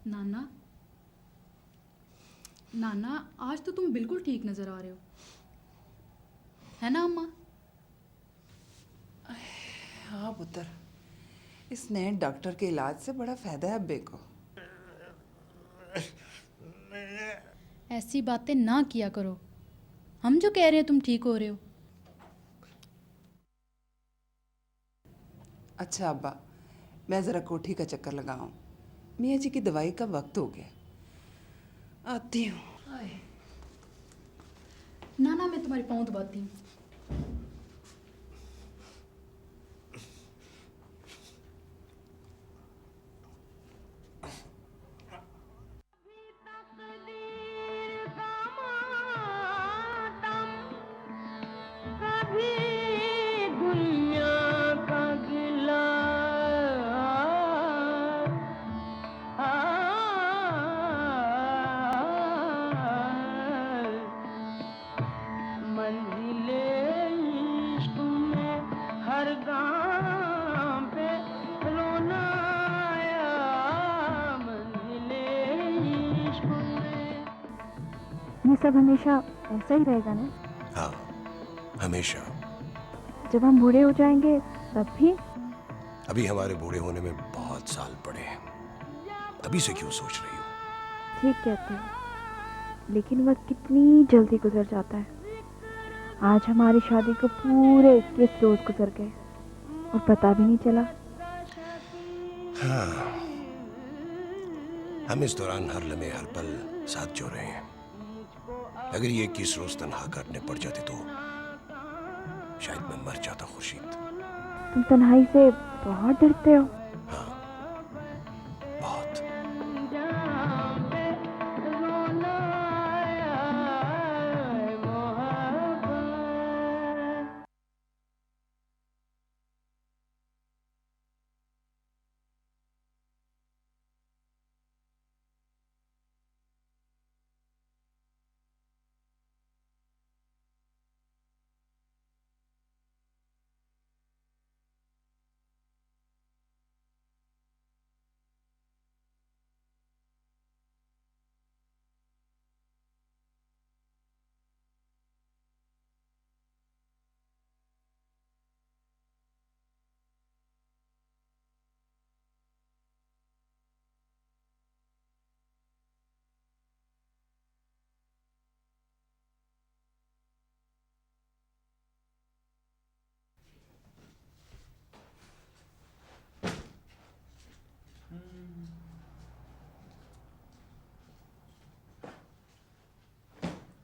नाना, नाना आज तो तुम बिल्कुल ठीक नज़र आ रहे हो, है ना अम्मा? हाँ पुत्र, इस नए डॉक्टर के इलाज से बड़ा फायदा है अब्बे को। ऐसी बातें ना किया करो, हम जो कह रहे हैं तुम ठीक हो रहे हो। अच्छा अब्बा, मैं ज़रा कोठी का चक्कर लगाऊं। मियाँ जी की दवाई का वक्त हो गया, आती हूँ। नाना मैं तुम्हारी पाँव दबाती हूँ। ये सब हमेशा ऐसा ही रहेगा ना? हाँ, हमेशा। जब हम बूढ़े हो जाएंगे तब भी? अभी हमारे बूढ़े होने में बहुत साल पड़े हैं, अभी से क्यों सोच रही हो? ठीक कहते हो, लेकिन वक्त कितनी जल्दी गुजर जाता है। आज हमारी शादी को पूरे 21 रोज गुजर गए और पता भी नहीं चला। हाँ, हम इस दौरान हर लम्हे हर पल साथ जो रहे हैं। अगर ये 21 रोज तन्हा करने पड़ जाते तो शायद मैं मर जाता खुर्शीद। तुम तन्हाई से बहुत डरते हो? हाँ, बहुत।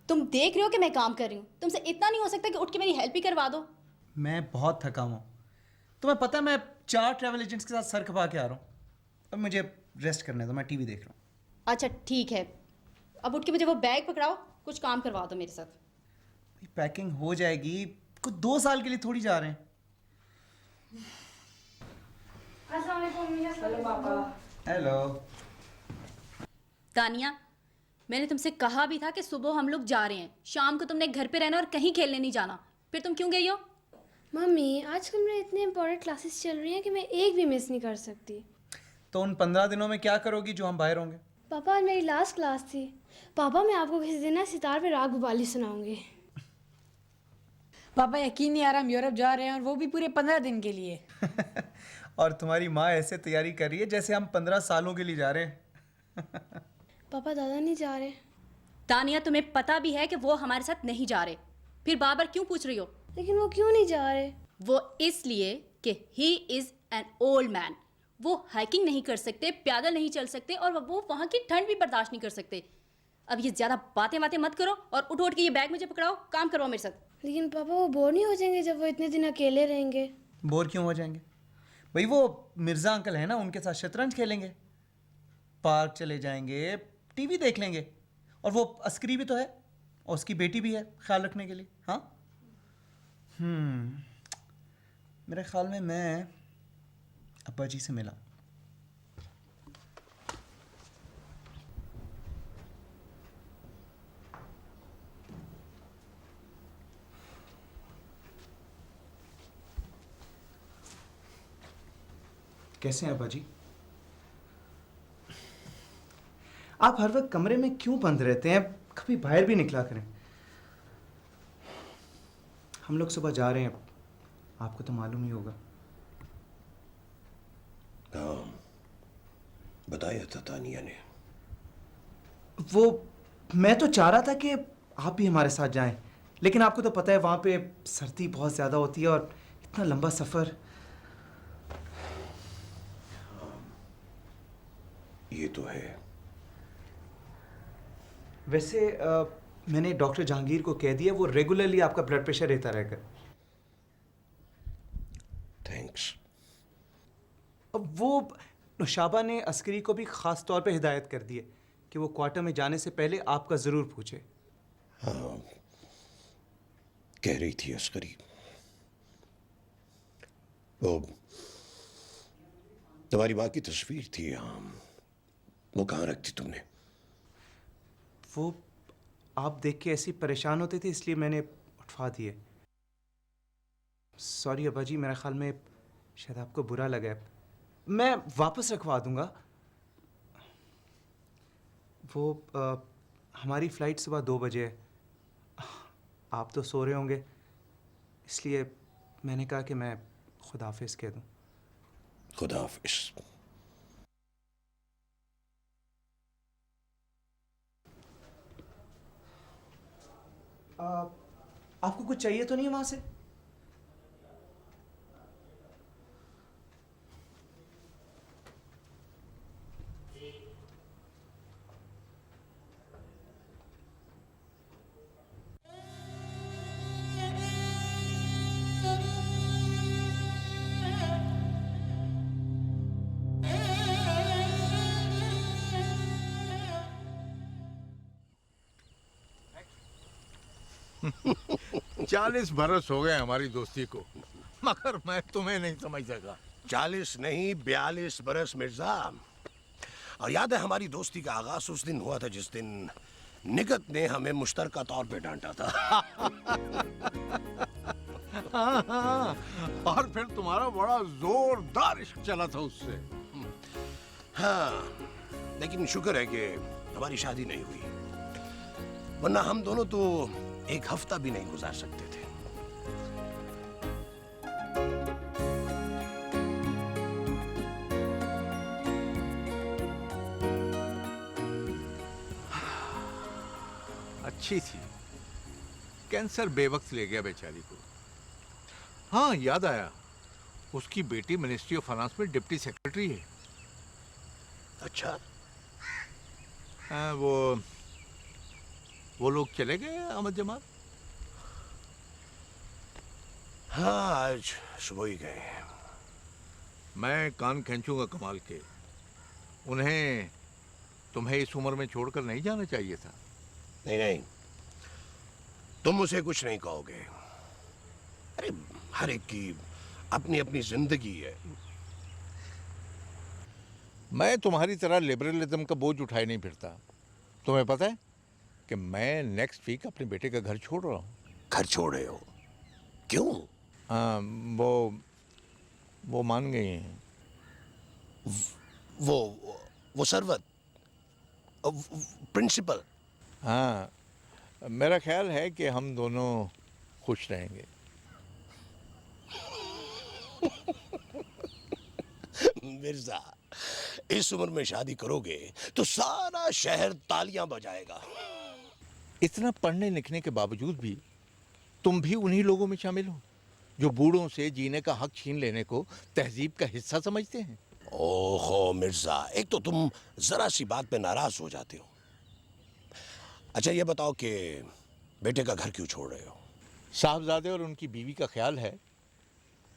तुम देख रहे हो कि मैं काम कर रही हूँ, तुमसे इतना नहीं हो सकता कि उठ के मेरी हेल्प ही करवा दो। मैं बहुत थका हुआ हूँ। तुम्हें पता है मैं 4 ट्रैवल एजेंट्स के साथ सर खपा के आ रहा हूँ। अब मुझे रेस्ट करने दो, मैं टीवी देख रहा हूँ। अच्छा ठीक है, अब उठ के मुझे वो बैग पकड़ाओ, कुछ काम करवा दो मेरे साथ। पैकिंग हो जाएगी, कुछ 2 साल के लिए थोड़ी जा रहे हैं। हेलो पापा। हेलो। तानिया, मैंने तुमसे कहा भी था कि सुबह हम लोग जा रहे हैं, शाम को तुमने घर पे रहना और कहीं खेलने नहीं जाना, फिर तुम क्यों गई हो? मम्मी आजकल मेरे इतने इंपॉर्टेंट क्लासेस चल रही हैं कि मैं एक भी मिस नहीं कर सकती। तो उन 15 दिनों में क्या करोगी जो हम बाहर होंगे? पापा आज मेरी लास्ट क्लास थी। पापा मैं आपको किसी दिन ना सितार पे राग भोपाली सुनाऊंगी। पापा यकीन नहीं आ रहा हम यूरोप जा रहे हैं और वो भी पूरे 15 दिन के लिए। और तुम्हारी माँ ऐसे तैयारी कर रही है जैसे हम 15 सालों के लिए जा रहे हैं। पापा दादा नहीं जा रहे। तानिया तुम्हें पता भी है कि वो हमारे साथ नहीं जा रहे, फिर बार बार क्यों पूछ रही हो? लेकिन वो क्यों नहीं जा रहे? वो इसलिए कि he is an old man. वो हाइकिंग नहीं कर सकते, पैदल नहीं चल सकते और वो वहाँ की ठंड भी बर्दाश्त नहीं कर सकते। अब ये ज्यादा बातें मत करो और उठ उठ के ये बैग मुझे पकड़ाओ, काम करवाओ मेरे साथ। लेकिन पापा वो बोर नहीं हो जाएंगे जब वो इतने दिन अकेले रहेंगे? बोर क्यों हो जाएंगे भाई? वो मिर्जा अंकल है ना, उनके साथ शतरंज खेलेंगे, पार्क चले जाएंगे, टीवी देख लेंगे। और वो अस्करी भी तो है और उसकी बेटी भी है ख्याल रखने के लिए। हाँ, मेरे ख्याल में मैं अब्बा जी से मिला। कैसे हैं अब्बा जी? आप हर वक्त कमरे में क्यों बंद रहते हैं? कभी बाहर भी निकला करें। हम लोग सुबह जा रहे हैं, आपको तो मालूम ही होगा। हाँ, बताया था तानिया ने। वो मैं तो चाह रहा था कि आप भी हमारे साथ जाएं, लेकिन आपको तो पता है वहाँ पे सर्दी बहुत ज़्यादा होती है और इतना लंबा सफ़र। ये तो है। वैसे मैंने डॉक्टर जहांगीर को कह दिया, वो रेगुलरली आपका ब्लड प्रेशर लेता रहेगा। थैंक्स। अब वो नौशाबा ने अस्करी को भी ख़ास तौर पे हिदायत कर दी है कि वो क्वार्टर में जाने से पहले आपका ज़रूर पूछे। हाँ, कह रही थी अस्करी। वो तुम्हारी माँ की तस्वीर थी, हाँ, वो कहाँ रखती तुमने? वो आप देख के ऐसी परेशान होते थे इसलिए मैंने उठवा दिए। सॉरी अब्बा जी, मेरा ख्याल में शायद आपको बुरा लगा है। मैं वापस रखवा दूंगा। वो हमारी फ़्लाइट सुबह 2 बजे है। आप तो सो रहे होंगे, इसलिए मैंने कहा कि मैं खुदा हाफिज़ कह दूं। खुदा हाफिज़। आपको कुछ चाहिए तो नहीं है वहां से? चालीस बरस हो गए हमारी दोस्ती को, मगर मैं तुम्हें नहीं समझ सका। 40 नहीं 42 बरस मिर्जा। और याद है हमारी दोस्ती का आगाज उस दिन हुआ था जिस दिन निगत ने हमें मुश्तरका तौर पे डांटा था। हाँ, हाँ। और फिर तुम्हारा बड़ा जोरदार इश्क चला था उससे। हाँ, लेकिन शुक्र है कि हमारी शादी नहीं हुई, वरना हम दोनों तो एक हफ्ता भी नहीं गुजार सकते थे। अच्छी थी, कैंसर बेवक्त ले गया बेचारी को। हाँ, याद आया, उसकी बेटी मिनिस्ट्री ऑफ फाइनेंस में डिप्टी सेक्रेटरी है। अच्छा। हाँ, वो लोग चले गए अहमद जमाल? हाँ, आज सुबह ही गए हैं। मैं कान खींचूंगा कमाल के। उन्हें तुम्हें इस उम्र में छोड़कर नहीं जाना चाहिए था। नहीं नहीं, तुम उसे कुछ नहीं कहोगे। अरे हर एक की अपनी अपनी जिंदगी है। मैं तुम्हारी तरह लिबरलिज्म का बोझ उठाए नहीं फिरता। तुम्हें पता है कि मैं नेक्स्ट वीक अपने बेटे का घर छोड़ रहा हूँ। घर छोड़ रहे हो? क्यों? हाँ, वो मान गई हैं। वो सरवत प्रिंसिपल। हाँ, मेरा ख्याल है कि हम दोनों खुश रहेंगे। मिर्जा, इस उम्र में शादी करोगे तो सारा शहर तालियां बजाएगा। इतना पढ़ने लिखने के बावजूद भी तुम भी उन्हीं लोगों में शामिल हो जो बूढ़ों से जीने का हक छीन लेने को तहजीब का हिस्सा समझते हैं। ओहो मिर्जा, एक तो तुम जरा सी बात पे नाराज हो जाते हो। अच्छा ये बताओ कि बेटे का घर क्यों छोड़ रहे हो? साहबजादे और उनकी बीवी का ख्याल है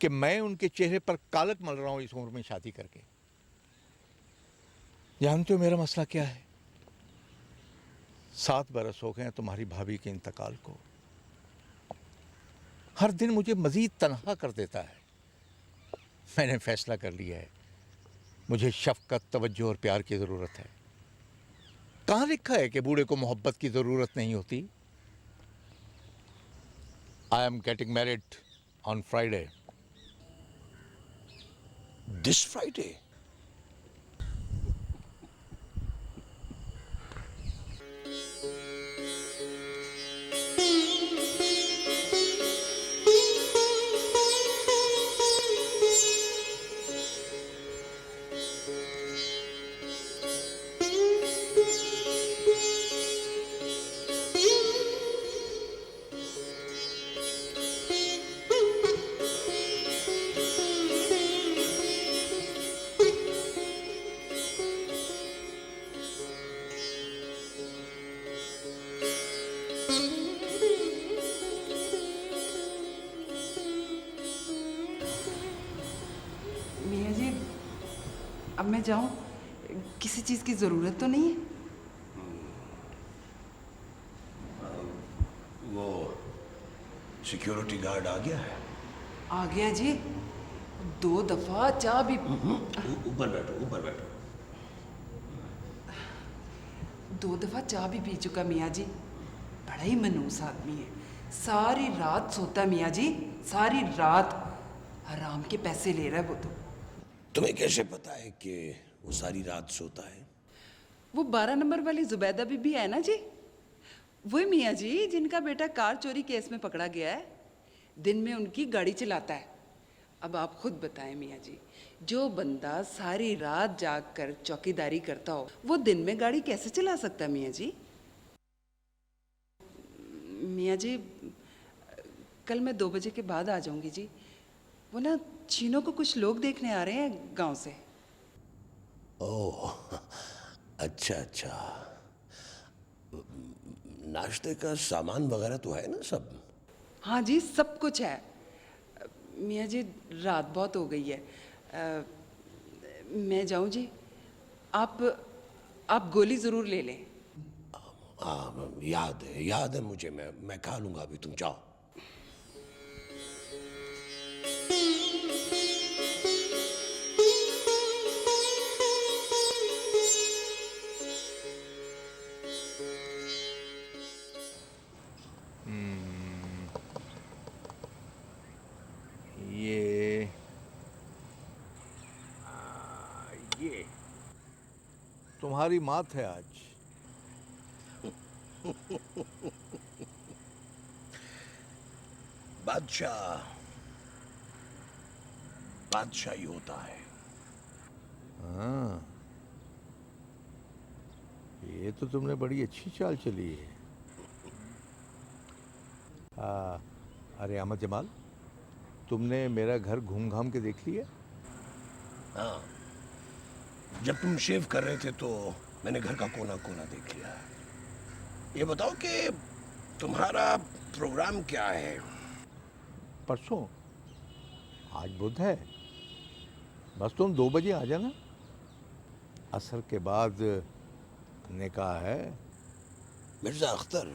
कि मैं उनके चेहरे पर कालक मल रहा हूं इस उम्र में शादी करके। जानते हो मेरा मसला क्या है? 7 बरस हो गए हैं तुम्हारी भाभी के इंतकाल को। हर दिन मुझे मजीद तन्हा कर देता है। मैंने फैसला कर लिया है, मुझे शफकत, तवज्जो और प्यार की ज़रूरत है। कहाँ लिखा है कि बूढ़े को मोहब्बत की ज़रूरत नहीं होती? I am getting married on Friday. This Friday? अब मैं जाऊं? किसी चीज़ की ज़रूरत तो नहीं है? वो सिक्योरिटी गार्ड आ गया है? आ गया जी। 2 दफ़ा चाय भी ऊपर बैठो, ऊपर बैठो। 2 दफ़ा चाय भी पी चुका मियाँ जी। बड़ा ही मनूस आदमी है। सारी रात सोता है मियाँ जी, सारी रात। हराम के पैसे ले रहा है वो तो। तुम्हें कैसे पता है कि वो सारी रात सोता है? वो 12 नंबर वाली जुबैदा बीबी है ना जी, वही मियाँ जी जिनका बेटा कार चोरी केस में पकड़ा गया है। दिन में उनकी गाड़ी चलाता है। अब आप खुद बताएं मियाँ जी, जो बंदा सारी रात जाग कर चौकीदारी करता हो वो दिन में गाड़ी कैसे चला सकता है मियाँ जी? मियाँ जी कल मैं 2 बजे के बाद आ जाऊंगी जी। वो ना चीनों को कुछ लोग देखने आ रहे हैं गांव से। ओह, अच्छा अच्छा। नाश्ते का सामान वगैरह तो है ना सब? हाँ जी, सब कुछ है। मियाँ जी रात बहुत हो गई है। मैं जाऊँ जी? आप गोली ज़रूर ले लें। हाँ, याद है मुझे। मैं खा लूंगा अभी, तुम जाओ। ये तुम्हारी मात है आज। बादशाह ही होता है। हाँ, ये तो तुमने बड़ी अच्छी चाल चली है। अरे अहमद जमाल, तुमने मेरा घर घूम घाम के देख लिया? हाँ, जब तुम शेव कर रहे थे तो मैंने घर का कोना कोना देख लिया। ये बताओ कि तुम्हारा प्रोग्राम क्या है? परसों? आज बुध है। बस तुम 2 बजे आ जाना। असर के बाद निकाह है। मिर्जा अख्तर,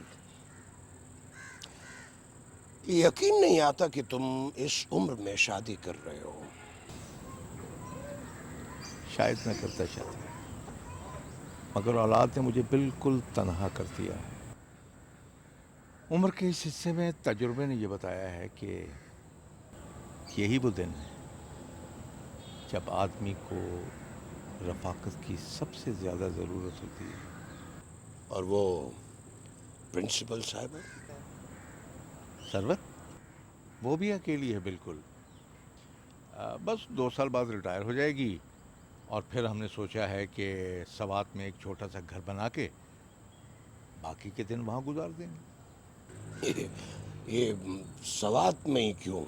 यकीन नहीं आता कि तुम इस उम्र में शादी कर रहे हो। शायद मैं करता शादी, मगर औलाद ने मुझे बिल्कुल तन्हा कर दिया है। उम्र के इस हिस्से में तजुर्बे ने यह बताया है कि यही वो दिन है जब आदमी को रफाकत की सबसे ज़्यादा ज़रूरत होती है। और वो प्रिंसिपल साहब? सरवत, वो भी अकेली है बिल्कुल। बस 2 साल बाद रिटायर हो जाएगी और फिर हमने सोचा है कि सवात में एक छोटा सा घर बना के बाकी के दिन वहाँ गुजार देंगे। ये सवात में ही क्यों?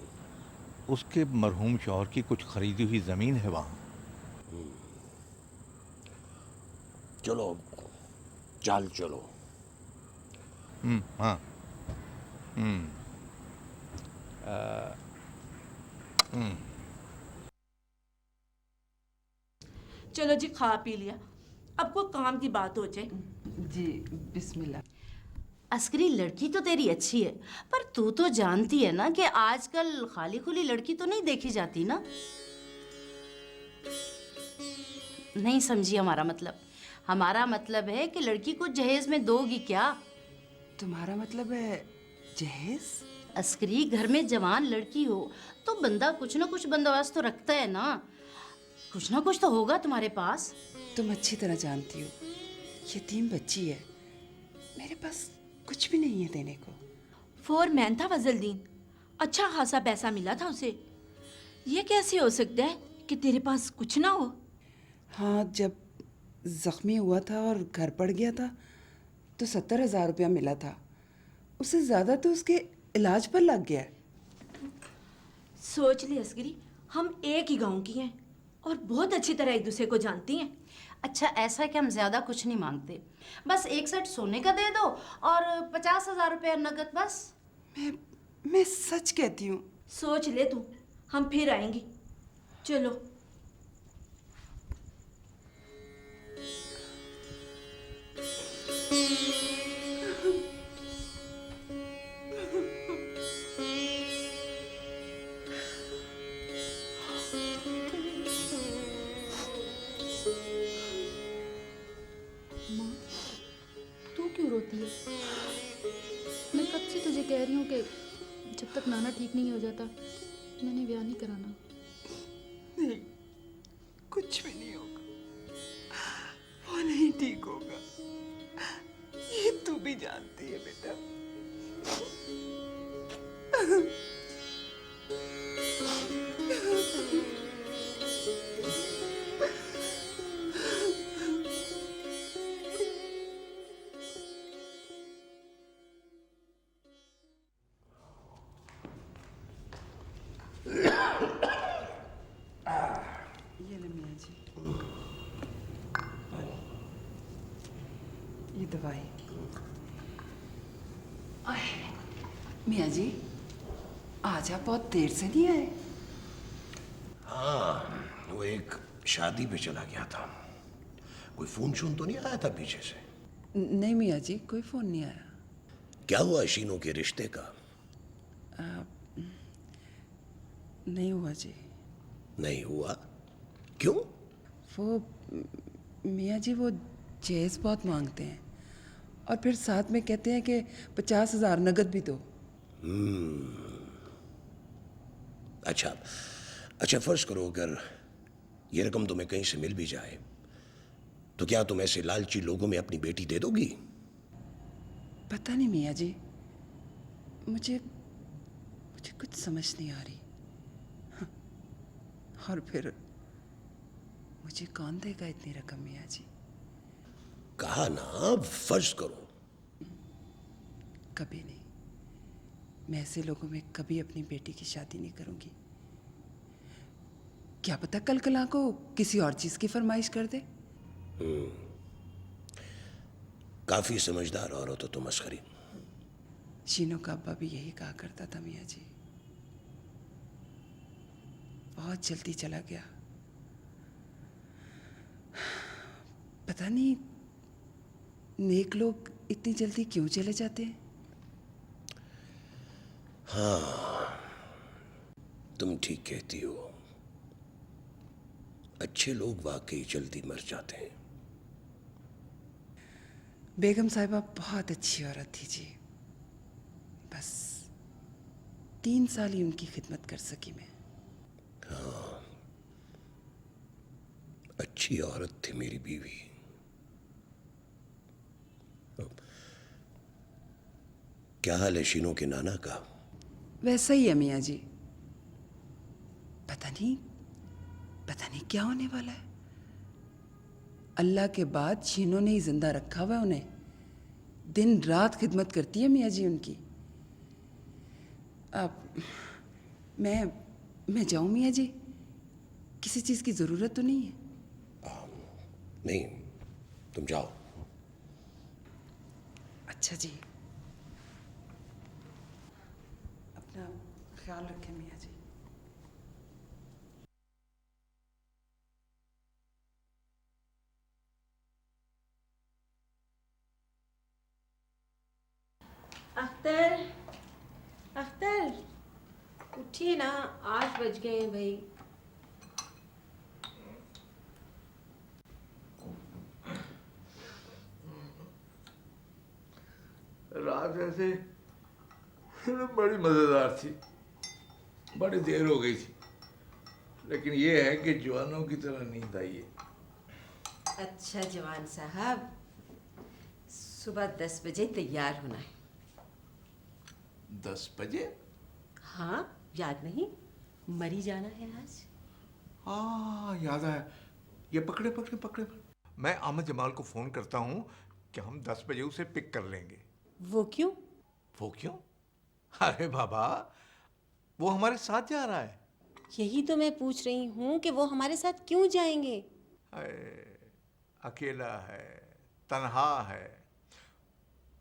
उसके मरहूम शौहर की कुछ खरीदी हुई ज़मीन है वहाँ। चलो, चाल चलो। हाँ। चलो जी, खा पी लिया, अब कोई काम की बात हो जाए। जी बिस्मिल्लाह। अस्करी, लड़की तो तेरी अच्छी है, पर तू तो जानती है ना कि आजकल खाली खुली लड़की तो नहीं देखी जाती ना। नहीं समझी हमारा मतलब? हमारा मतलब है कि लड़की को जहेज में दोगी क्या? तुम्हारा मतलब है जहेज? अस्करी, घर में जवान लड़की हो तो बंदा कुछ ना कुछ बंदोबस्त तो रखता है ना। कुछ ना कुछ तो होगा तुम्हारे पास। तुम अच्छी तरह जानती हो, यतीम बच्ची है, मेरे पास कुछ भी नहीं है देने को। फोरमैन था फजलदीन, अच्छा खासा पैसा मिला था उसे। ये कैसे हो सकता है कि तेरे पास कुछ ना हो? हाँ, जब जख्मी हुआ था और घर पड़ गया था तो 70,000 रुपया मिला था। उससे ज़्यादा तो उसके इलाज पर लग गया। सोच ले अस्करी, हम एक ही गांव की हैं और बहुत अच्छी तरह एक दूसरे को जानती हैं। अच्छा, ऐसा है कि हम ज्यादा कुछ नहीं मांगते, बस 1 सेट सोने का दे दो और 50,000 रुपया नगद बस। मैं सच कहती हूँ। सोच ले तू, हम फिर आएंगे। चलो। कह रही हूँ कि जब तक नाना ठीक नहीं हो जाता मैंने ब्याह नहीं कराना। नहीं, कुछ भी नहीं होगा, वो नहीं ठीक होगा, ये तू भी जानती है बेटा। ये ले मियाँ जी, ये दवाई। मियाँ जी, आज आप बहुत देर से नहीं आए। हाँ, वो एक शादी पे चला गया था। कोई फोन शोन तो नहीं आया था पीछे से? नहीं मियाँ जी, कोई फोन नहीं आया। क्या हुआ शीनो के रिश्ते का? नहीं हुआ जी। नहीं हुआ? क्यों? वो मियाँ जी वो जहेज बहुत मांगते हैं और फिर साथ में कहते हैं कि 50,000 नगद भी दो। अच्छा अच्छा, फर्ज करो अगर ये रकम तुम्हें कहीं से मिल भी जाए तो क्या तुम ऐसे लालची लोगों में अपनी बेटी दे दोगी? पता नहीं मियाँ जी, मुझे कुछ समझ नहीं आ रही। हाँ, और फिर मुझे कौन देगा इतनी रकम मियाँ जी? कहा ना, फर्ज करो। कभी नहीं, मैं ऐसे लोगों में कभी अपनी बेटी की शादी नहीं करूंगी। क्या पता कल कला को किसी और चीज की फरमाइश कर दे। काफी समझदार औरत हो तुम असगरी। शीनो का अब्बा भी यही कहा करता था मियाँ जी। बहुत जल्दी चला गया, पता नहीं नेक लोग इतनी जल्दी क्यों चले जाते हैं। हाँ, तुम ठीक कहती हो, अच्छे लोग वाकई जल्दी मर जाते हैं। बेगम साहिबा बहुत अच्छी औरत थी जी, बस 3 साल ही उनकी खिदमत कर सकी मैं। हाँ, अच्छी औरत थी मेरी बीवी। क्या हाल है शीनो के नाना का? वैसा ही है मियाँ जी, पता नहीं क्या होने वाला है। अल्लाह के बाद शीनो ने ही जिंदा रखा हुआ है उन्हें। दिन रात खिदमत करती है मियाँ जी उनकी। अब मैं जाऊं मियाँ जी? किसी चीज की जरूरत तो नहीं है? नहीं, तुम जाओ। अच्छा जी, अपना ख्याल रखें मियाँ जी। अख्तर, अख्तर, उठिए ना, 8 बज गए हैं भाई। रात ऐसे बड़ी मज़ेदार थी, बड़ी देर हो गई थी, लेकिन ये है कि जवानों की तरह नींद आई है। अच्छा जवान साहब, सुबह 10 बजे तैयार होना है। 10 बजे? हाँ, याद नहीं? मरी जाना है आज। हाँ, याद आया। ये पकड़े पकड़े पकड़े। मैं अहमद जमाल को फ़ोन करता हूँ कि हम 10 बजे उसे पिक कर लेंगे। वो क्यों? वो क्यों? अरे बाबा, वो हमारे साथ जा रहा है। यही तो मैं पूछ रही हूँ कि वो हमारे साथ क्यों जाएंगे? अकेला है, तन्हा है,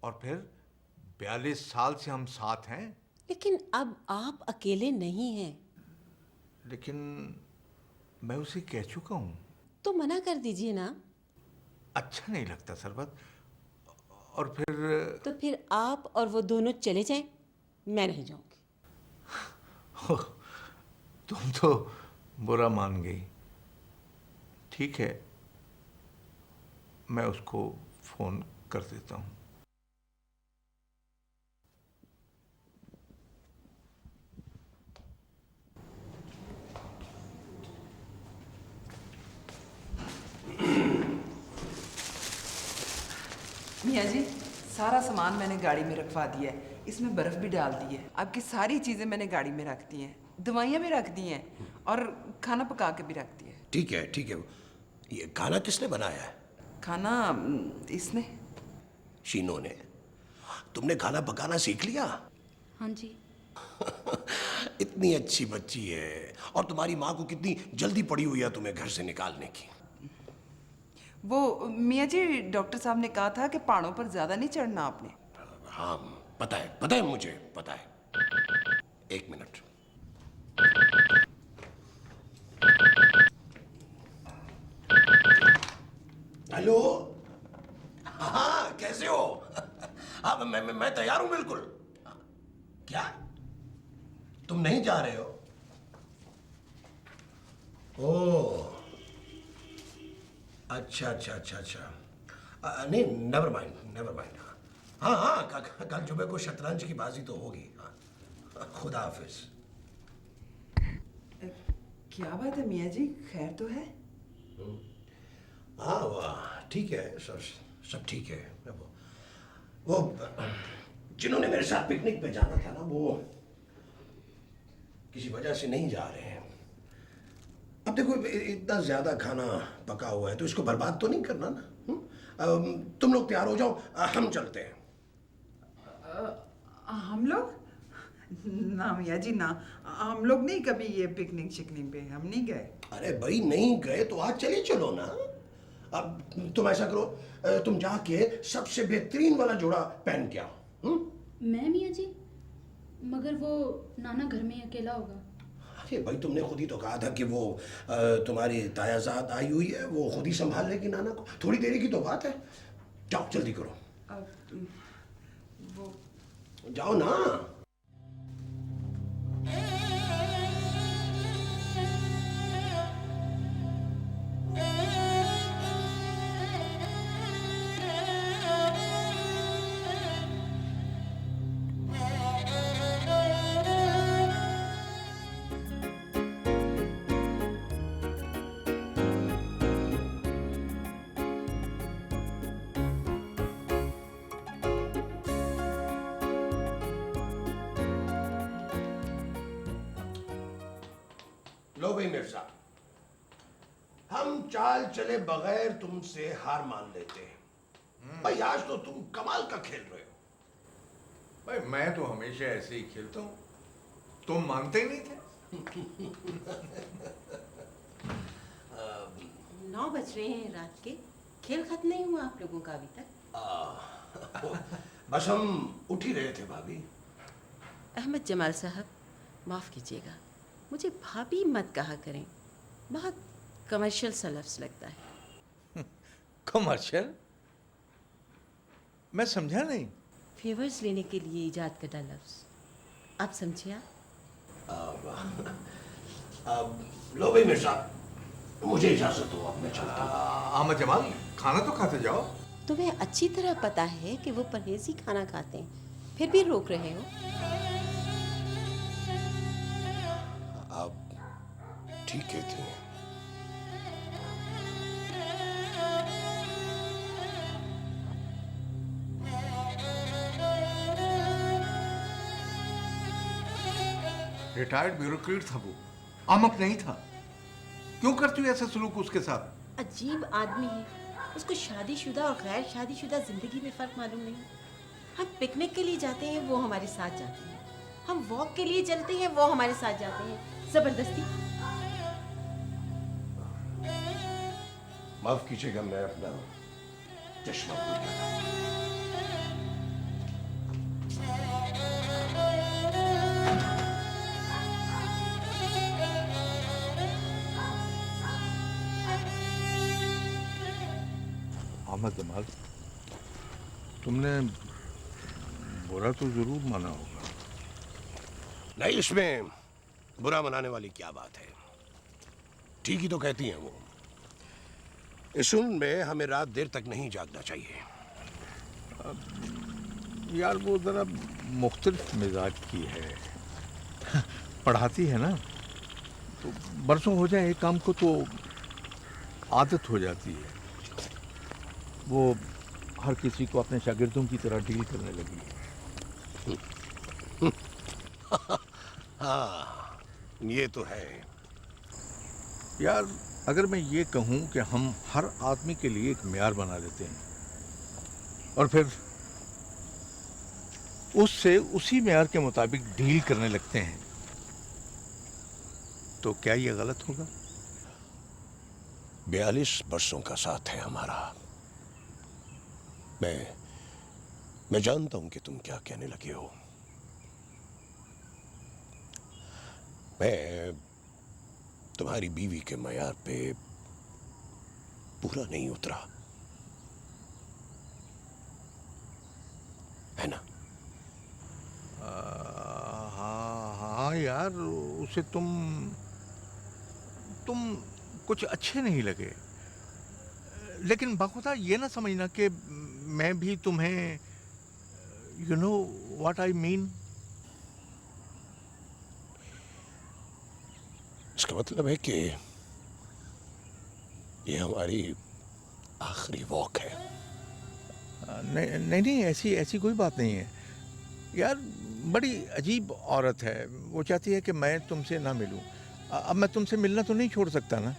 और फिर 42 साल से हम साथ हैं। लेकिन अब आप अकेले नहीं हैं। लेकिन मैं उसे कह चुका हूँ। तो मना कर दीजिए ना। अच्छा नहीं लगता सरबत, और फिर तो फिर आप और वो दोनों चले जाएं, मैं नहीं जाऊंगी। तुम तो बुरा मान गई। ठीक है, मैं उसको फोन कर देता हूँ। मियाँ जी, सारा सामान मैंने गाड़ी में रखवा दिया है, इसमें बर्फ भी डाल दी है। आपकी सारी चीजें मैंने गाड़ी में रख दी हैं, दवाइयाँ भी रख दी हैं और खाना पका के भी रख दिया है। ठीक है ठीक है। ये खाना किसने बनाया है? खाना इसने। शीनो ने? तुमने खाना पकाना सीख लिया? हाँ जी। इतनी अच्छी बच्ची है, और तुम्हारी माँ को कितनी जल्दी पड़ी हुई है तुम्हें घर से निकालने की। वो मियाँ जी, डॉक्टर साहब ने कहा था कि पहाड़ों पर ज्यादा नहीं चढ़ना आपने। हाँ पता है मुझे पता है। एक मिनट। हेलो। हाँ कैसे हो? हाँ मैं तैयार हूं बिल्कुल। क्या तुम नहीं जा रहे हो? ओह अच्छा अच्छा अच्छा अच्छा। नहीं नेवर माइंड। हाँ कल सुबह को शतरंज की बाजी तो होगी। हाँ खुदा हाफिज। क्या बात है मियाँ जी, खैर तो है? हाँ वाह ठीक है, सब ठीक है। वो जिन्होंने मेरे साथ पिकनिक पे जाना था ना, वो किसी वजह से नहीं जा रहे हैं। अब देखो इतना ज्यादा खाना पका हुआ है तो इसको बर्बाद तो नहीं करना ना। तुम लोग तैयार हो जाओ, हम चलते हैं। हम लोग? ना मियाँ जी ना, हम लोग नहीं कभी ये पिकनिक शिकनिक पे हम नहीं गए। अरे भाई नहीं गए तो आज चले चलो ना। अब तुम ऐसा करो, तुम जाके सबसे बेहतरीन वाला जोड़ा पहन के आओ। मैं मियाँ जी? मगर वो नाना घर में अकेला होगा। अरे भाई तुमने खुद ही तो कहा था कि वो तुम्हारी तायाजाद आई हुई है, वो खुद ही संभाल लेगी नाना को। थोड़ी देरी की तो बात है। जाओ जल्दी करो। वो जाओ ना। लो भाई मिर्जा, हम चाल चले बगैर तुमसे हार मान लेते हैं। भाई आज तो तुम कमाल का खेल रहे हो। भाई मैं तो हमेशा ऐसे ही खेलता हूँ, तुम मानते ही नहीं थे। 9 बज रहे हैं रात के, खेल खत्म नहीं हुआ आप लोगों का अभी तक? बस हम उठ ही रहे थे भाभी। अहमद जमाल साहब, माफ़ कीजिएगा, मुझे भाभी मत कहा करें, बहुत कमर्शियल सा लफ्ज़ लगता है। कमर्शियल? मैं समझा नहीं। फेवर्स लेने के लिए ईजाद करता लफ्ज़, आप समझिए। लो भाई मिर्जा, मुझे इजाजत हो, अब मैं चलता हूँ। अहमद जमाल, खाना तो खाते जाओ। तुम्हें अच्छी तरह पता है कि वो परहेजी खाना खाते हैं, फिर भी रोक रहे हो। आप ठीक कहती हैं। रिटायर्ड ब्यूरोक्रेट था वो, आमक नहीं था। क्यों करती हो ऐसा सलूक उसके साथ? अजीब आदमी है, उसको शादीशुदा और गैर शादीशुदा जिंदगी में फ़र्क मालूम नहीं। हम पिकनिक के लिए जाते हैं, वो हमारे साथ जाते हैं। हम वॉक के लिए चलते हैं, वो हमारे साथ जाते हैं, जबरदस्ती। माफ कीजिएगा, मैं अपना चश्मा भूल गया। अहमद जमाल, तुमने बुरा तो जरूर माना होगा। नहीं, इसमें बुरा मनाने वाली क्या बात है? ठीक ही तो कहती हैं वो। इस उम्र में हमें रात देर तक नहीं जागना चाहिए। यार वो जरा मुख्तलिफ मिजाज की है। पढ़ाती है ना, तो बरसों हो जाए एक काम को तो आदत हो जाती है। वो हर किसी को अपने शागिर्दों की तरह डील करने लगी है। हाँ, ये तो है। यार, अगर मैं ये कहूं कि हम हर आदमी के लिए एक मेयार बना लेते हैं और फिर उससे उसी मेयार के मुताबिक डील करने लगते हैं, तो क्या ये गलत होगा? 42 वर्षों का साथ है हमारा। मैं जानता हूं कि तुम क्या कहने लगे हो। मैं तुम्हारी बीवी के मयार पे पूरा नहीं उतरा, है ना? हाँ यार, उसे तुम कुछ अच्छे नहीं लगे, लेकिन बाखुदा ये ना समझना कि मैं भी तुम्हें, you know what I mean. इसका मतलब है कि ये हमारी आखिरी वॉक है। नहीं, ऐसी कोई बात नहीं है यार। बड़ी अजीब औरत है, वो चाहती है कि मैं तुमसे ना मिलूं। अब मैं तुमसे मिलना तो नहीं छोड़ सकता ना।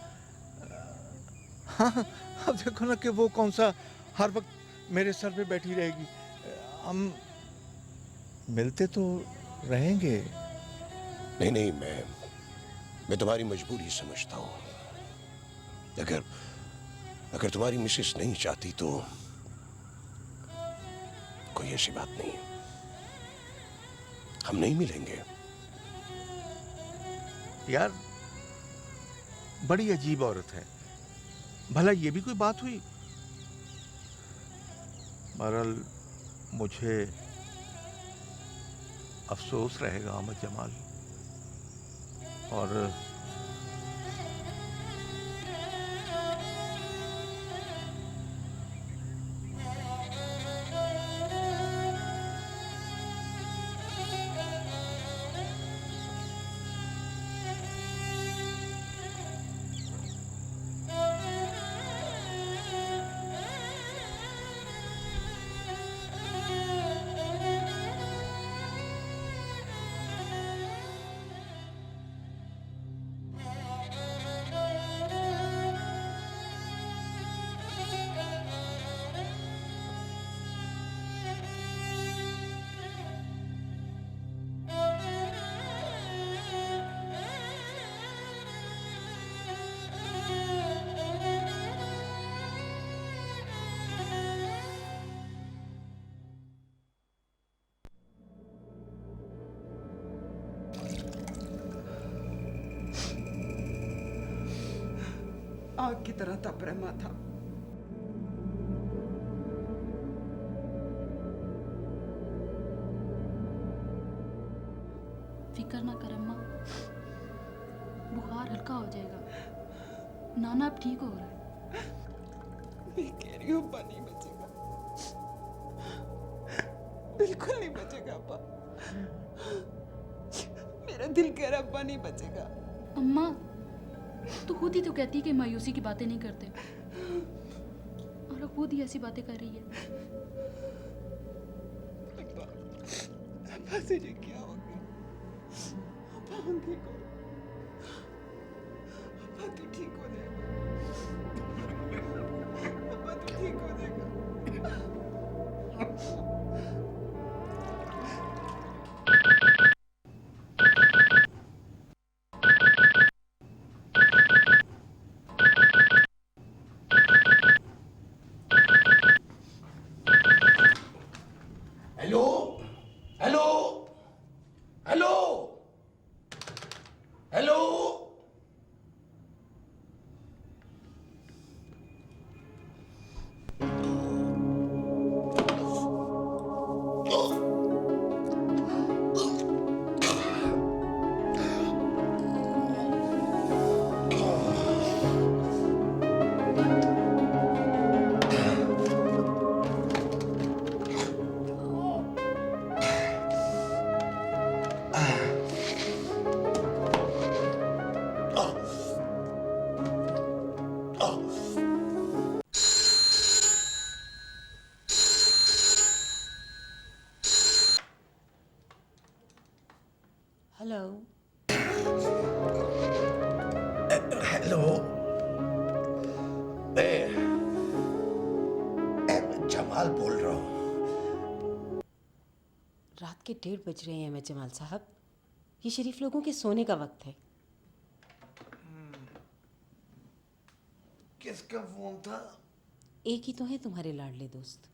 हाँ, अब देखो ना कि वो कौन सा हर वक्त मेरे सर पे बैठी रहेगी। हम मिलते तो रहेंगे। नहीं, मैं तुम्हारी मजबूरी समझता हूं। अगर तुम्हारी मिसेस नहीं चाहती तो कोई ऐसी बात नहीं, हम नहीं मिलेंगे। यार, बड़ी अजीब औरत है। भला ये भी कोई बात हुई? बहरहाल मुझे अफसोस रहेगा अहमद जमाल, और आग की तरह तप रहा माथा। फिक्र ना कर अम्मा, बुखार हल्का हो जाएगा। नाना अब ठीक हो रहा है। मैं कह रही हूँ अब्बा नहीं बचेगा, बिल्कुल नहीं बचेगा अब्बा। मेरा दिल कह रहा अब्बा नहीं बचेगा। अम्मा, तू खुद ही तो कहती है कि मायूसी की बातें नहीं करते, और खुद ही ऐसी बातें कर रही है। अब्बा से ये क्या हो गया? अब्बा हम ठीक हो, अब्बा तू ठीक हो जाएगा, अब्बा तू ठीक हो जाएगा। हेलो। हेलो। हेलो। मैं जमाल बोल रहा हूँ। रात के 1:30 बज रहे हैं मैं जमाल साहब, ये शरीफ लोगों के सोने का वक्त है। किसका फोन था? एक ही तो है तुम्हारे लाडले दोस्त।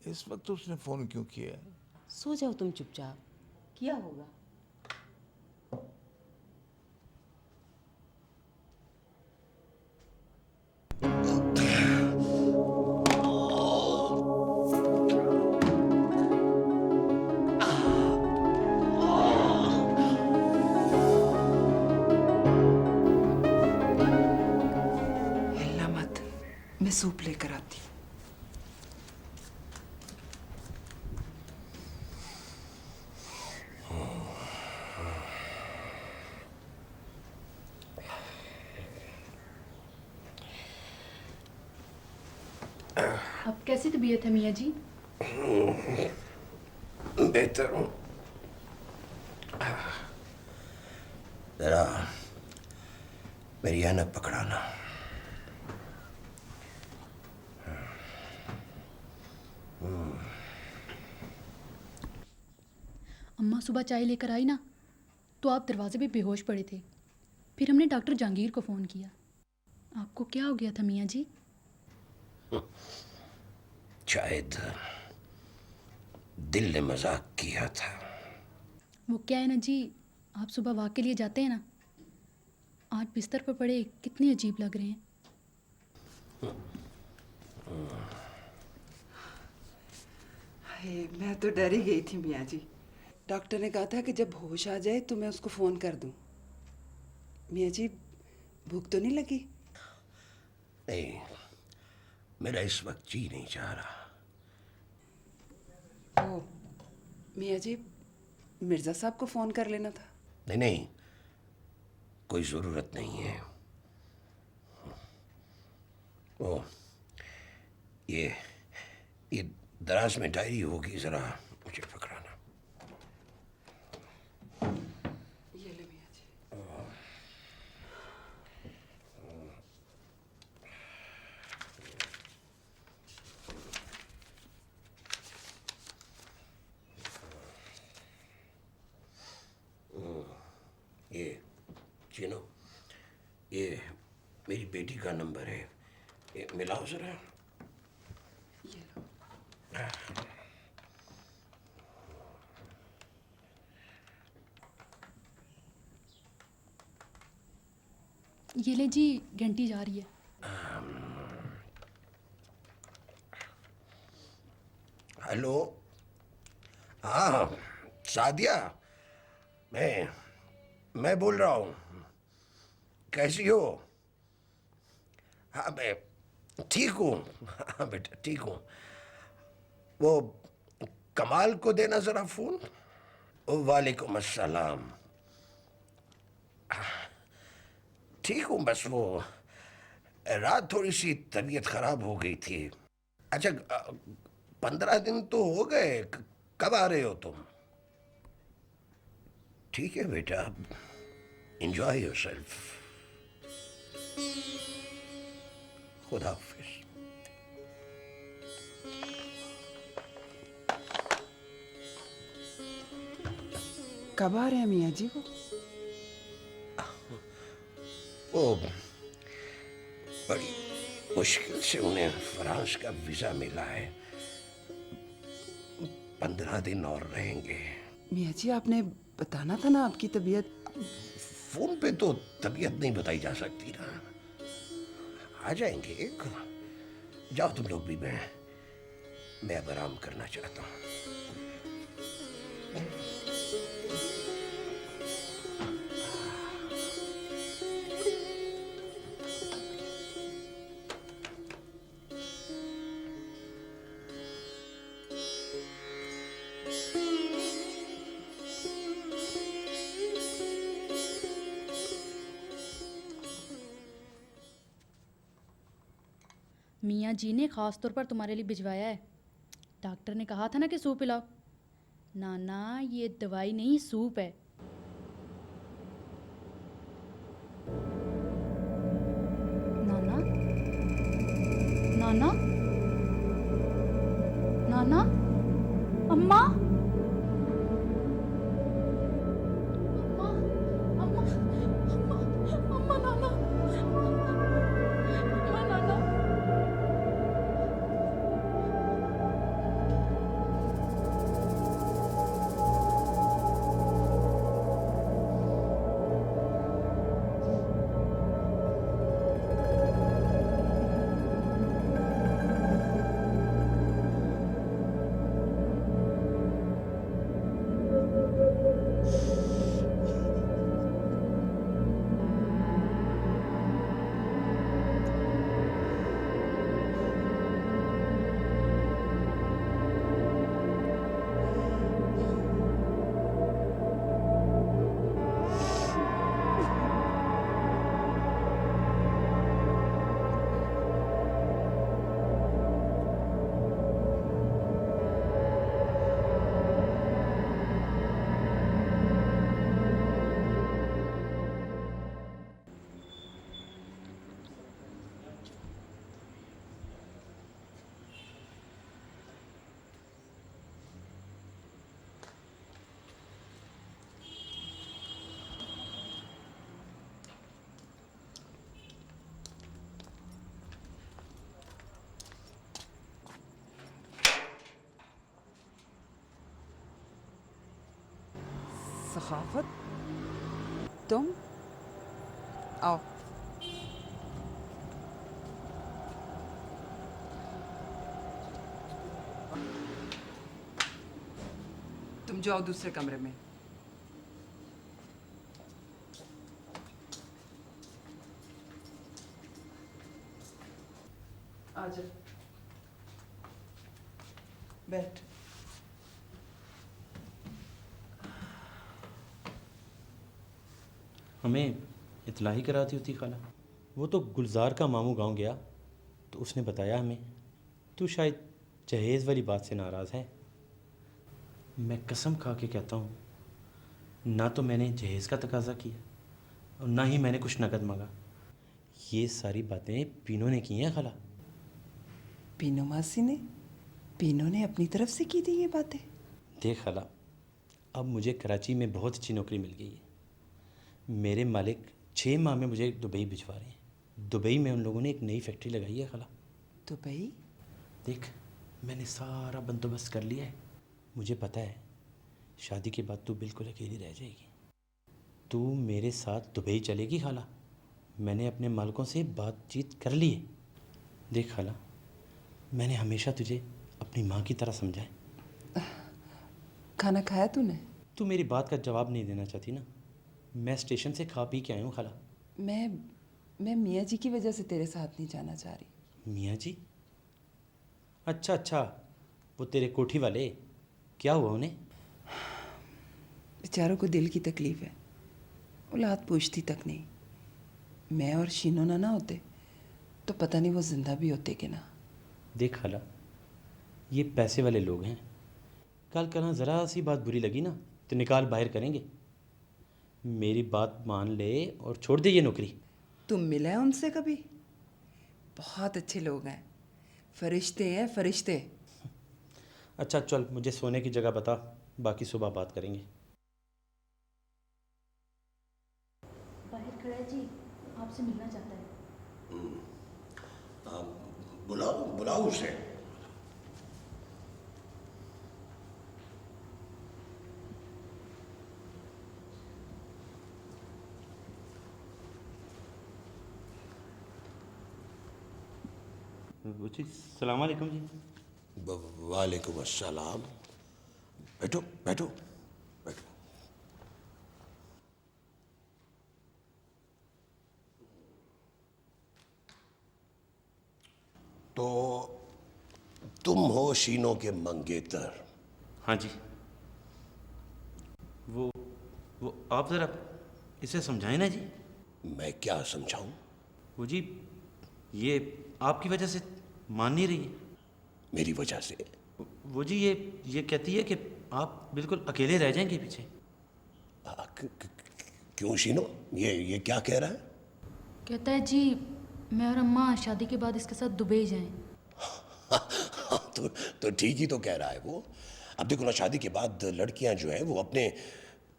इस वक्त उसने फोन क्यों किया? सो जाओ तुम चुपचाप, किया होगा। हिलना मत, मैं सूप लेकर आती हूँ। अब कैसी तबीयत है मियाँ जी? बेहतर हूँ। जरा मेरी ऐनक पकड़ाना। अम्मा सुबह चाय लेकर आई ना, तो आप दरवाजे पे बेहोश पड़े थे। फिर हमने डॉक्टर जहांगीर को फ़ोन किया। आपको क्या हो गया था मियाँ जी? शायद दिल ने मजाक किया था। वो क्या है ना जी, आप सुबह वॉक के लिए जाते हैं ना, आज बिस्तर पर पड़े कितने अजीब लग रहे हैं। हाय, मैं तो डर ही गई थी मियाँ जी। डॉक्टर ने कहा था कि जब होश आ जाए तो मैं उसको फ़ोन कर दूं। मियाँ जी, भूख तो नहीं लगी? नहीं, मेरा इस वक्त जी नहीं चाह रहा। ओ, मियाँ जी, मिर्ज़ा साहब को फ़ोन कर लेना था। नहीं नहीं, कोई ज़रूरत नहीं है। ओ, ये दराज में डायरी होगी, ज़रा मुझे पकड़ाना। ये ले मियाँ जी। ये चीनो, ये मेरी बेटी का नंबर है, ये मिलाओ ज़रा। ये लो। ये ले जी, घंटी जा रही है। हेलो। हाँ सादिया, मैं बोल रहा हूँ। कैसी हो? हाँ मैं ठीक हूँ। हाँ बेटा ठीक हूँ। वो कमाल को देना ज़रा फ़ोन। वालेकुम अस्सलाम। ठीक हूँ, बस वो रात थोड़ी सी तबीयत ख़राब हो गई थी। अच्छा 15 दिन तो हो गए, कब आ रहे हो तुम? ठीक है बेटा, एंजॉय योरसेल्फ। खुदा हाफिज। कब आ रहे हैं मियाँ जी वो बड़ी मुश्किल से उन्हें फ्रांस का वीज़ा मिला है। 15 दिन और रहेंगे। मियाँ जी, आपने बताना था ना आपकी तबीयत। फोन पे तो तबीयत नहीं बताई जा सकती ना। आ जाएंगे। जाओ तुम लोग भी, मैं अब आराम करना चाहता हूँ। मियाँ जी ने ख़ास तौर पर तुम्हारे लिए भिजवाया है। डॉक्टर ने कहा था ना कि सूप पिलाओ। नाना ये दवाई नहीं सूप है। नाना नाना नाना अम्मा अम्मा अम्मा अम्मा अम्मा नाना अम्मा नाना। सखावत, तुम आओ। तुम जाओ दूसरे कमरे में। आ जा, बैठ। हमें इतला ही कराती होती खाला। वो तो गुलजार का मामू गांव गया तो उसने बताया हमें। तू शायद जहेज़ वाली बात से नाराज़ है। मैं कसम खा के कहता हूँ, ना तो मैंने जहेज़ का तकाजा किया और ना ही मैंने कुछ नकद मांगा। ये सारी बातें पीनो ने की हैं खाला। पीनो मासी ने? पीनो ने अपनी तरफ से की थी ये बातें? देख खाला, अब मुझे कराची में बहुत अच्छी नौकरी मिल गई है। मेरे मालिक 6 माह में मुझे दुबई भिजवा रहे हैं। दुबई में उन लोगों ने एक नई फैक्ट्री लगाई है खाला। दुबई? देख, मैंने सारा बंदोबस्त कर लिया है। मुझे पता है शादी के बाद तू बिल्कुल अकेली रह जाएगी। तू मेरे साथ दुबई चलेगी खाला। मैंने अपने मालिकों से बातचीत कर ली है। देख खाला, मैंने हमेशा तुझे अपनी माँ की तरह समझा है। खाना खाया तूने? तू मेरी बात का जवाब नहीं देना चाहती ना? मैं स्टेशन से खा पी के आया हूँ खाला। मैं मियाँ जी की वजह से तेरे साथ नहीं जाना चाह रही। मियाँ जी? अच्छा अच्छा, वो तेरे कोठी वाले, क्या हुआ उन्हें? बेचारों को दिल की तकलीफ है, औलाद पूछती तक नहीं। मैं और शीनो ना होते तो पता नहीं वो जिंदा भी होते कि ना। देख खाला, ये पैसे वाले लोग हैं। कल कल ज़रा सी बात बुरी लगी ना तो निकाल बाहर करेंगे। मेरी बात मान ले और छोड़ दे ये नौकरी। तुम मिला है उनसे कभी? बहुत अच्छे लोग हैं, फरिश्ते हैं फरिश्ते। अच्छा चल, मुझे सोने की जगह बता, बाकी सुबह बात करेंगे। बाहर खड़ा है जी, आपसे मिलना चाहता है। बुलाओ बुलाओ उसे। जी सलाम वालेकुम जी। वालेकुम अस्सलाम। बैठो बैठो बैठो। तो तुम हो शीनो के मंगेतर? हाँ जी। वो आप ज़रा इसे समझाएं ना जी। मैं क्या समझाऊं? वो जी, ये आपकी वजह से मान नहीं रही है। मेरी वजह से? वो जी ये कहती है कि आप बिल्कुल अकेले रह जाएंगे पीछे। क्यों शीनो, ये क्या कह रहा है? कहता है जी मैं और अम्मा शादी के बाद इसके साथ दुबई जाएं। तो ठीक ही तो कह रहा है वो। अब देखो ना, शादी के बाद लड़कियां जो है वो अपने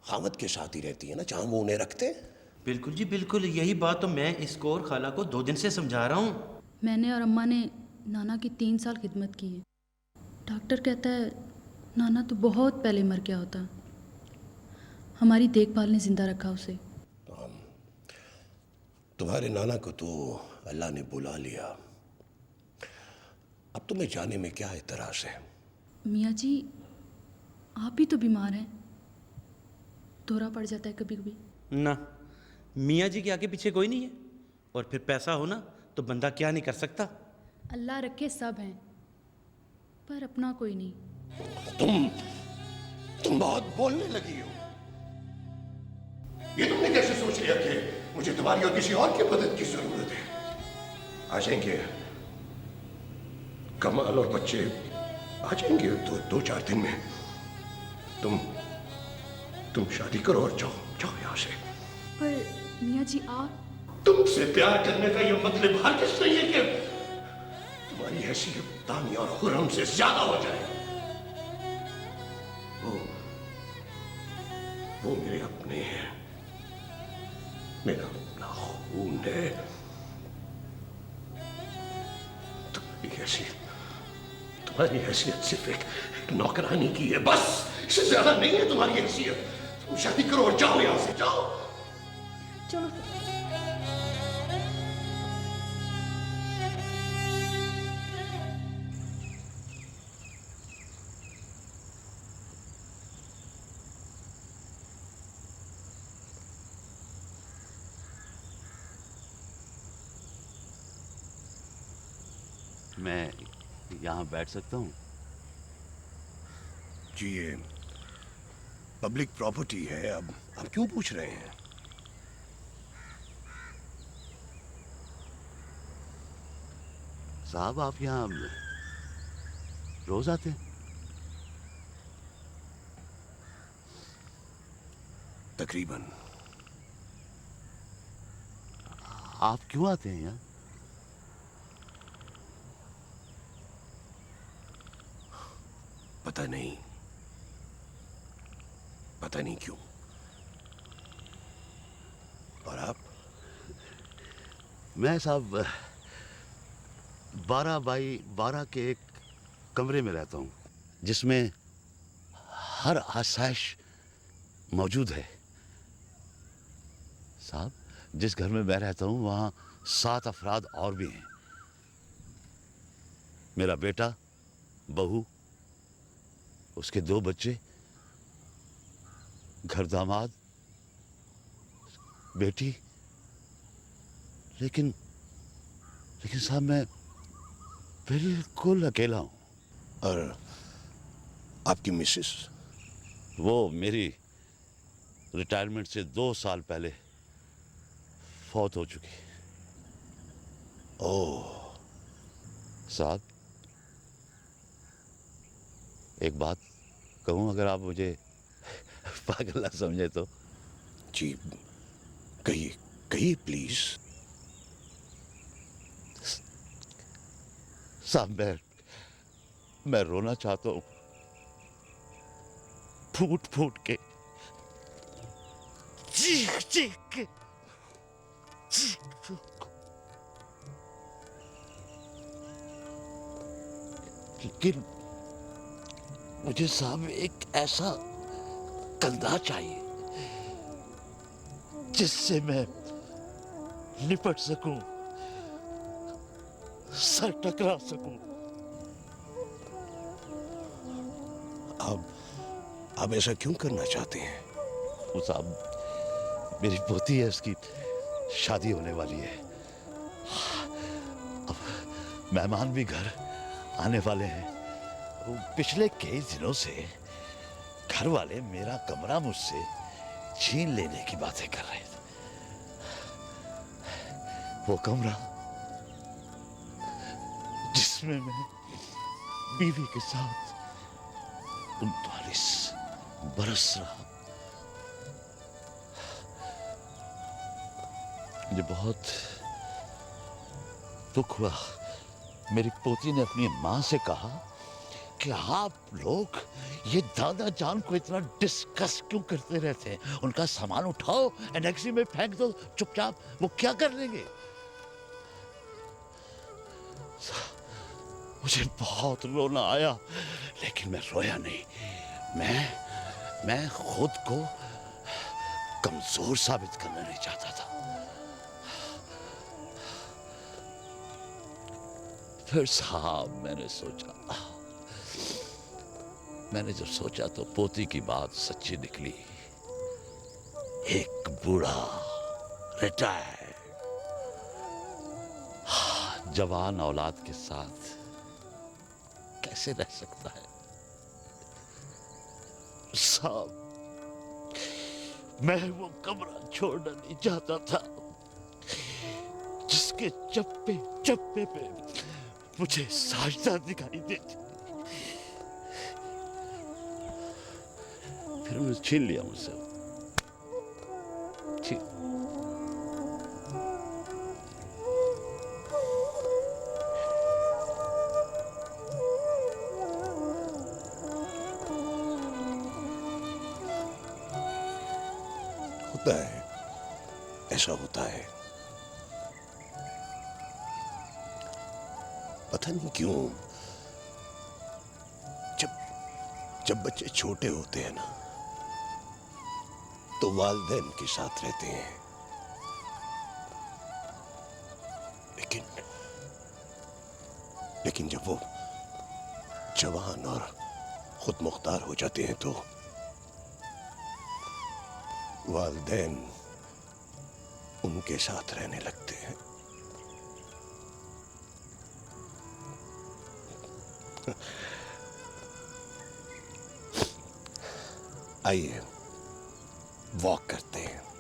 खामद के साथ ही रहती है ना, जहां वो उन्हें रखते हैं। बिल्कुल जी बिल्कुल, यही बात तो मैं इसको और खाला को 2 दिन से समझा रहा हूँ। मैंने और अम्मा ने नाना की 3 साल खिदमत की है। डॉक्टर कहता है नाना तो बहुत पहले मर गया होता, हमारी देखभाल ने जिंदा रखा उसे। तुम्हारे नाना को तो अल्लाह ने बुला लिया, अब तुम्हें जाने में क्या एतराज है? मियाँ जी आप भी तो बीमार हैं, दौरा पड़ जाता है कभी कभी। ना, मियाँ जी के आगे पीछे कोई नहीं है, और फिर पैसा हो ना तो बंदा क्या नहीं कर सकता। अल्लाह रखे सब हैं, पर अपना कोई नहीं। तुम बहुत बोलने लगी हो। ये तुमने कैसे सोच लिया कि मुझे तुम्हारी और किसी और की मदद की जरूरत है? आ जाएंगे कमाल और बच्चे, आ जाएंगे 2-4 दिन में। तुम शादी करो और जाओ यहां से। पर मियाँ जी आप तुमसे प्यार करने का ये मतलब हरगिज़ नहीं है कि तुम्हारी हैसियत तानिया और खुर्रम से ज्यादा हो जाए। वो मेरे अपने हैं, मेरा अपना खून है। तुम्हारी हैसियत सिर्फ एक नौकरानी की है, बस, इससे ज्यादा नहीं है तुम्हारी हैसियत। तुम शादी करो और जाओ यहां से, जाओ। चलो मैं यहाँ बैठ सकता हूँ? जी ये पब्लिक प्रॉपर्टी है, अब आप क्यों पूछ रहे हैं? साहब आप यहाँ रोज आते हैं? तकरीबन। आप क्यों आते हैं यहाँ? पता नहीं क्यों। और आप? मैं साहब 12 बाई 12 के एक कमरे में रहता हूँ, जिसमें हर आसाइश मौजूद है। साहब जिस घर में मैं रहता हूँ वहाँ 7 अफराद और भी हैं। मेरा बेटा, बहू, उसके 2 बच्चे, घर दामाद, बेटी। लेकिन साहब मैं बिल्कुल अकेला हूँ। और आपकी मिसेस? वो मेरी रिटायरमेंट से 2 साल पहले फौत हो चुकी। ओह। साहब एक बात कहूँ, अगर आप मुझे पागल ना समझे तो? जी कहिए प्लीज। साहब मैं रोना चाहता हूँ, फूट फूट के, चीख चीख के, लेकिन मुझे साहब एक ऐसा कंधा चाहिए जिससे मैं निपट सकूं, सर टकरा सकूं। आप ऐसा क्यों करना चाहते हैं? वो साहब मेरी पोती है, उसकी शादी होने वाली है। अब मेहमान भी घर आने वाले हैं। पिछले कई दिनों से घर वाले मेरा कमरा मुझसे छीन लेने की बातें कर रहे थे। वो कमरा जिसमें मैं बीवी के साथ 39 बरस रहा। मुझे बहुत दुख हुआ। मेरी पोती ने अपनी माँ से कहा कि आप लोग ये दादा जान को इतना डिस्कस क्यों करते रहते हैं? उनका सामान उठाओ, एनेक्सी में फेंक दो चुपचाप, वो क्या कर लेंगे? मुझे बहुत रोना आया, लेकिन मैं रोया नहीं। मैं खुद को कमजोर साबित करना नहीं चाहता था। फिर साहब मैंने जब सोचा तो पोती की बात सच्ची निकली। एक बूढ़ा रिटायर्ड जवान औलाद के साथ कैसे रह सकता है? साहब, मैं वो कमरा छोड़ना नहीं चाहता था जिसके चप्पे चप्पे पे मुझे साजदा दिखाई देती। फिर उन्होंने छीन लिया मुझसे। होता है, ऐसा होता है। पता नहीं क्यों जब बच्चे छोटे होते हैं ना, तो वालिदैन के साथ रहते हैं, लेकिन जब वो जवान और खुद मुख्तार हो जाते हैं तो वालिदैन उनके साथ रहने लगते हैं। आइए वॉक करते हैं।